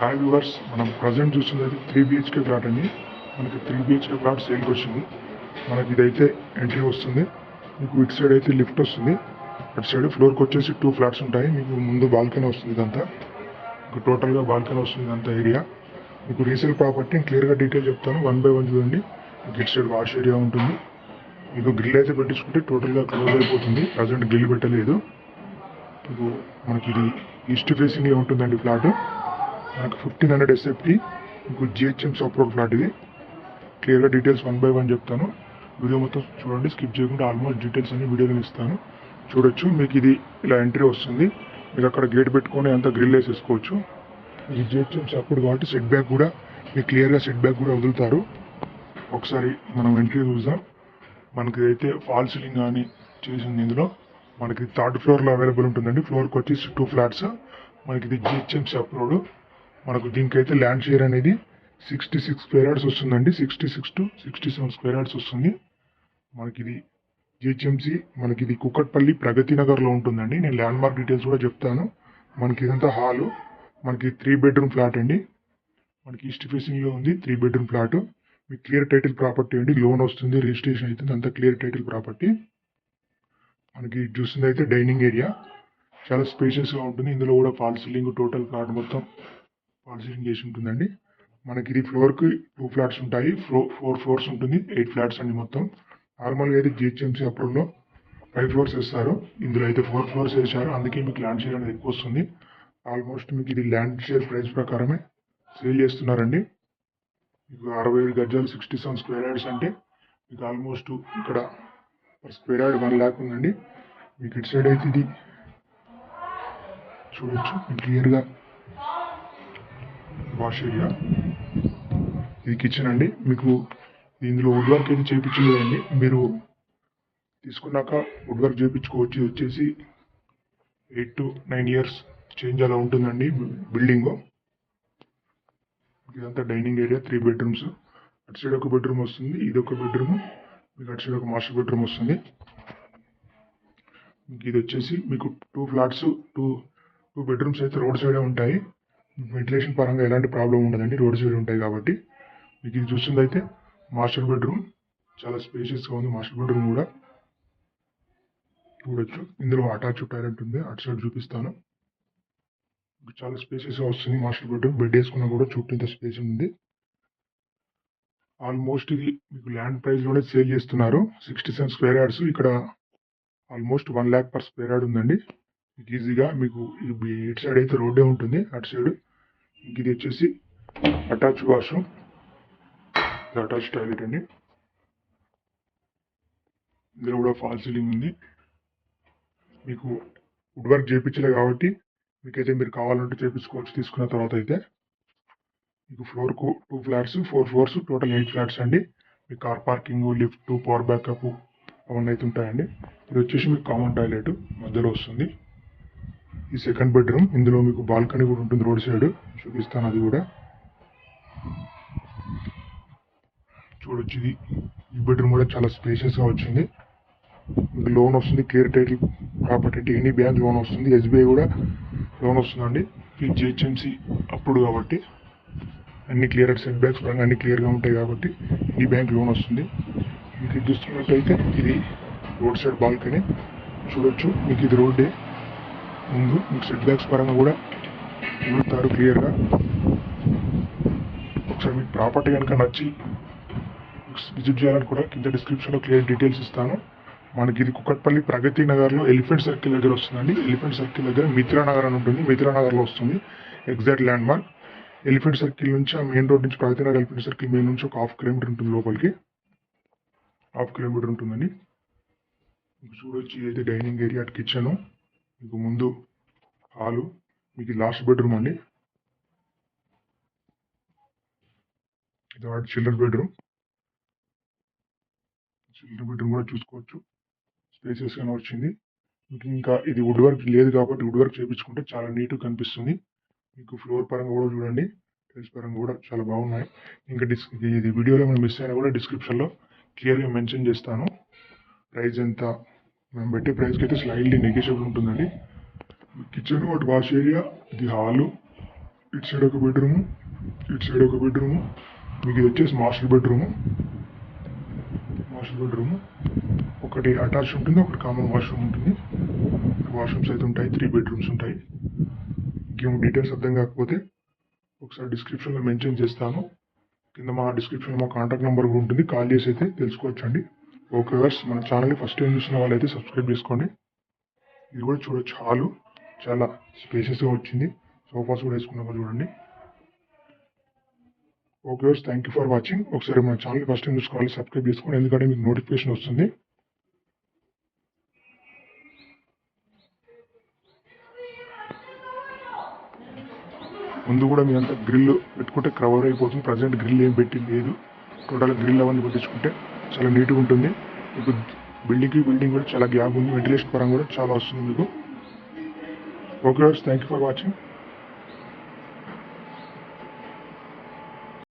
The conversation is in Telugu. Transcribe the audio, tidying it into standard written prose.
హాయ్ వ్యూవర్స్, మనం ప్రజెంట్ చూస్తున్నది 3 BHK ప్లాట్ అండి. మనకి 3 BHK ప్లాట్ సేల్కి వచ్చింది. మనకి ఇదైతే ఎంట్రీ వస్తుంది. మీకు ఇటు సైడ్ అయితే లిఫ్ట్ వస్తుంది. అటు సైడ్ ఫ్లోర్కి వచ్చేసి 2 ఫ్లాట్స్ ఉంటాయి. మీకు ముందు బాల్కనీ వస్తుంది. ఇదంతా మీకు టోటల్గా బాల్కనీ వస్తుంది. ఇదంతా ఏరియా మీకు రీసేల్ ప్రాపర్టీ క్లియర్గా డీటెయిల్ చెప్తాను. 1 by 1 చూడండి. మీకు ఇటు సైడ్ వాష్ ఏరియా ఉంటుంది. మీకు గ్రిల్ అయితే పెట్టించుకుంటే టోటల్గా క్లోజ్ అయిపోతుంది. ప్రజెంట్ గ్రిల్ పెట్టలేదు. మీకు మనకి ఇది ఈస్ట్ ఫేసింగ్లో ఉంటుందండి ఫ్లాట్. మనకు 1500 SFT మీకు GHMC అప్రూవ్డ్ ఫ్లాట్. ఇది క్లియర్గా డీటెయిల్స్ 1 by 1 చెప్తాను. వీడియో మొత్తం చూడండి, స్కిప్ చేయకుండా. ఆల్మోస్ట్ డీటెయిల్స్ అన్ని వీడియోలో ఇస్తాను, చూడొచ్చు. మీకు ఇది ఇలా ఎంట్రీ వస్తుంది. మీరు అక్కడ గేట్ పెట్టుకొని అంతా గ్రిల్ వేసేసుకోవచ్చు. ఇది GHMC అప్రూవ్డ్ కాబట్టి సెట్ బ్యాక్ కూడా మీకు క్లియర్గా సెట్ బ్యాక్ కూడా వదులుతారు. ఒకసారి మనం ఎంట్రీ చూద్దాం. మనకి అయితే ఫాల్ సీలింగ్ కానీ చేసింది. ఇందులో మనకి 3rd ఫ్లోర్లో అవైలబుల్ ఉంటుందండి. ఫ్లోర్కి వచ్చేసి 2 ఫ్లాట్స్. మనకి ఇది GHMC అప్రూవ్డ్. మనకు దీనికైతే ల్యాండ్ షేర్ అనేది 66 స్క్వేర్ యార్డ్స్ వస్తుందండి. 66 to 67 స్క్వేర్ యార్డ్స్ వస్తుంది. మనకి ఇది GHMC. మనకి ఇది కుకట్పల్లి ప్రగతి నగర్లో ఉంటుందండి. నేను ల్యాండ్ మార్క్ డీటెయిల్స్ కూడా చెప్తాను. మనకి ఇదంతా హాలు. మనకి 3 bedroom ఫ్లాట్ అండి. మనకి ఈస్ట్ ఫేసింగ్లో ఉంది. 3 bedroom ఫ్లాట్. మీకు క్లియర్ టైటిల్ ప్రాపర్టీ అండి. లోన్ వస్తుంది, రిజిస్ట్రేషన్ అవుతుంది, అంతా క్లియర్ టైటిల్ ప్రాపర్టీ. మనకి చూస్తుంది అయితే డైనింగ్ ఏరియా చాలా స్పేషియస్గా ఉంటుంది. ఇందులో కూడా ఫాల్ సీలింగ్, టోటల్ ఫ్లాట్ మొత్తం ఫాల్ సీలింగ్ చేసి ఉంటుందండి. మనకి ఇది ఫ్లోర్కి 2 ఫ్లాట్స్ ఉంటాయి. 4 floors ఉంటుంది. 8 ఫ్లాట్స్ అండి మొత్తం. నార్మల్గా అయితే GHMC అప్రూవ్లో 5 floors వేస్తారు. ఇందులో అయితే 4 floors వేశారు. అందుకే మీకు ల్యాండ్ షేర్ అనేది ఎక్కువ వస్తుంది. ఆల్మోస్ట్ మీకు ఇది ల్యాండ్ షేర్ ప్రైస్ ప్రకారమే సేల్ చేస్తున్నారండి. మీకు 67 గజాలు 67 స్క్వేర్ యార్డ్స్ అంటే మీకు ఆల్మోస్ట్ ఇక్కడ పర్ స్క్వేర్ యార్డ్ 1 lakh ఉందండి. మీకు ఇటు సైడ్ అయితే ఇది చూడొచ్చు క్లియర్గా వాష్ ఏరియా. ఇది కిచెన్ అండి. మీకు ఇందులో వుడ్ వర్క్ అయితే చేయించలేదండి. మీరు తీసుకున్నాక వుడ్ వర్క్ చేయించుకోవచ్చు. ఇది వచ్చేసి 8 to 9 years చేంజ్ అలా ఉంటుందండి బిల్డింగ్. ఇదంతా డైనింగ్ ఏరియా. 3 bedrooms. అటు సైడ్ ఒక బెడ్రూమ్ వస్తుంది, ఇది ఒక బెడ్రూమ్. మీకు అటు సైడ్ ఒక మాస్టర్ బెడ్రూమ్ వస్తుంది. మీకు ఇది వచ్చేసి మీకు 2 flats, 2 bedrooms అయితే రోడ్ సైడే ఉంటాయి. వెంటిలేషన్ పరంగా ఎలాంటి ప్రాబ్లం ఉండదండి, రోడ్ సైడ్ ఉంటాయి కాబట్టి. మీకు ఇది చూస్తుంది అయితే మాస్టర్ బెడ్రూమ్. చాలా స్పేషియస్గా ఉంది మాస్టర్ బెడ్రూమ్ కూడా చూడొచ్చు. ఇందులో అటాచ్ టాయిలెట్ ఉంది. అటు సైడ్ చూపిస్తాను. చాలా స్పేషియస్గా వస్తుంది మాస్టర్ బెడ్రూమ్. బెడ్ వేసుకున్నా కూడా చుట్టూ ఇంత స్పేస్ ఉంది. ఆల్మోస్ట్ ఇది మీకు ల్యాండ్ ప్రైస్లోనే సేల్ చేస్తున్నారు. 67 స్క్వేర్ యార్డ్స్. ఇక్కడ almost 1 lakh per square yard ఉందండి. మీకు ఈజీగా మీకు ఇటు సైడ్ అయితే రోడ్డే ఉంటుంది. అటు సైడ్ ఇది వచ్చేసి అటాచ్ వాష్రూమ్, అటాచ్ టాయిలెట్ అండి. ఇందులో కూడా ఫాల్ సీలింగ్ ఉంది. మీకు వుడ్ వర్క్ చేయించలే కాబట్టి మీకైతే మీరు కావాలంటే చేయించుకోవచ్చు తీసుకున్న తర్వాత. అయితే మీకు ఫ్లోర్కు 2 flats, 4 floors, టోటల్ 8 ఫ్లాట్స్ అండి. మీకు car parking, lift, power backup అవన్నీ అయితే ఉంటాయండి. ఇది వచ్చేసి మీకు కామన్ టాయిలెట్ మధ్యలో వస్తుంది. ఈ సెకండ్ బెడ్రూమ్. ఇందులో మీకు బాల్కనీ కూడా ఉంటుంది రోడ్ సైడ్. చూపిస్తాను అది కూడా చూడొచ్చు. ఇది ఈ బెడ్రూమ్ కూడా చాలా స్పేషియస్గా వచ్చింది. మీకు లోన్ వస్తుంది, clear title property. Any bank loan వస్తుంది, SBI కూడా లోన్ వస్తుందండి. ఈ GHMC అప్పుడు కాబట్టి అన్ని క్లియర్ సెట్ బ్యాక్స్ పరంగా అన్ని క్లియర్గా ఉంటాయి కాబట్టి ఈ బ్యాంక్ లోన్ వస్తుంది. మీకు ఇది చూస్తున్నట్టయితే ఇది రోడ్ సైడ్ బాల్కనీ చూడొచ్చు. మీకు ఇది రోడ్డే ముందు. మీకు సెట్ బ్యాక్స్ పరంగా కూడా చూడతారు క్లియర్గా. ఒకసారి మీకు ప్రాపర్టీ కనుక నచ్చి విజిట్ చేయాలని కూడా కింద డిస్క్రిప్షన్లో క్లియర్ డీటెయిల్స్ ఇస్తాను. మనకి ఇది కుకట్పల్లి ప్రగతి నగర్లో ఎలిఫెంట్ సర్కిల్ దగ్గర వస్తుందండి. ఎలిఫెంట్ సర్కిల్ దగ్గర మిత్రా నగర్ అని ఉంటుంది. మిత్రా నగర్లో వస్తుంది exact land mark. Elephant circle నుంచి ఆ మెయిన్ రోడ్ నుంచి Pragathi Nagar elephant circle main నుంచి ఒక 1/2 kilometer ఉంటుంది. లోపలికి 1/2 kilometer ఉంటుందండి. మీకు చూడొచ్చు ఇదైతే డైనింగ్ ఏరియా, కిచెన్. మీకు ముందు హాలు. మీకు లాస్ట్ బెడ్రూమ్ అండి. ఇది వాటి చిల్డ్రన్ బెడ్రూమ్. చిల్డ్రన్ బెడ్రూమ్ కూడా చూసుకోవచ్చు. స్పేసెస్గానే వచ్చింది. మీకు ఇంకా ఇది వుడ్ వర్క్ లేదు కాబట్టి వుడ్ వర్క్ చేయించుకుంటే చాలా నీట్గా కనిపిస్తుంది. మీకు ఫ్లోర్ పరంగా కూడా చూడండి, టైల్స్ పరంగా కూడా చాలా బాగున్నాయి. ఇంకా ఇది వీడియోలో మనం మిస్ అయినా కూడా డిస్క్రిప్షన్లో క్లియర్గా మెన్షన్ చేస్తాను. ప్రైస్ ఎంత, మనం పెట్టే ప్రైస్కి అయితే స్లైడ్లీ నెగోషియబుల్ ఉంటుందండి. కిచెన్, ఒకటి వాష్ ఏరియా, ఇది హాలు, ఇటు సైడ్ ఒక బెడ్రూము, ఇటు సైడ్ ఒక బెడ్రూము. మీకు ఇది వచ్చేసి మాస్టర్ బెడ్రూము. ఒకటి అటాచ్ ఉంటుంది, ఒకటి కామన్ వాష్రూమ్ ఉంటుంది. వాష్రూమ్స్ అయితే ఉంటాయి, 3 బెడ్రూమ్స్ ఉంటాయి. ఇంకేం డీటెయిల్స్ అర్థం కాకపోతే ఒకసారి డిస్క్రిప్షన్లో మెన్షన్ చేస్తాను. కింద మా డిస్క్రిప్షన్లో మా కాంటాక్ట్ నెంబర్ కూడా ఉంటుంది, కాల్ చేసి అయితే తెలుసుకోవచ్చండి. ఓకే వ్యూవర్స్, మన ఛానల్ని ఫస్ట్ టైం చూసిన వాళ్ళైతే సబ్స్క్రైబ్ చేసుకోండి. ఇది కూడా చూడొచ్చు, హాలు చాలా స్పేసెస్గా వచ్చింది. సోఫాస్ కూడా వేసుకున్నాక చూడండి. Okay viewers, thank you for watching. ఒకసారి మన ఛానల్ ఫస్ట్ టైం చూసుకోవాలి, సబ్స్క్రైబ్ చేసుకోండి, ఎందుకంటే మీకు నోటిఫికేషన్ వస్తుంది. ముందు కూడా మీ అంతా గ్రిల్ పెట్టుకుంటే కవర్ అయిపోతుంది. ప్రజెంట్ గ్రిల్ ఏం పెట్టి లేదు. టోటల్ గ్రిల్ అవన్నీ పెట్టించుకుంటే చాలా నీట్గా ఉంటుంది. మీకు బిల్డింగ్ కూడా చాలా గ్యాప్ ఉంది. వెంటిలేషన్ పరంగా కూడా చాలా వస్తుంది మీకు. Okay viewers, thank you for watching.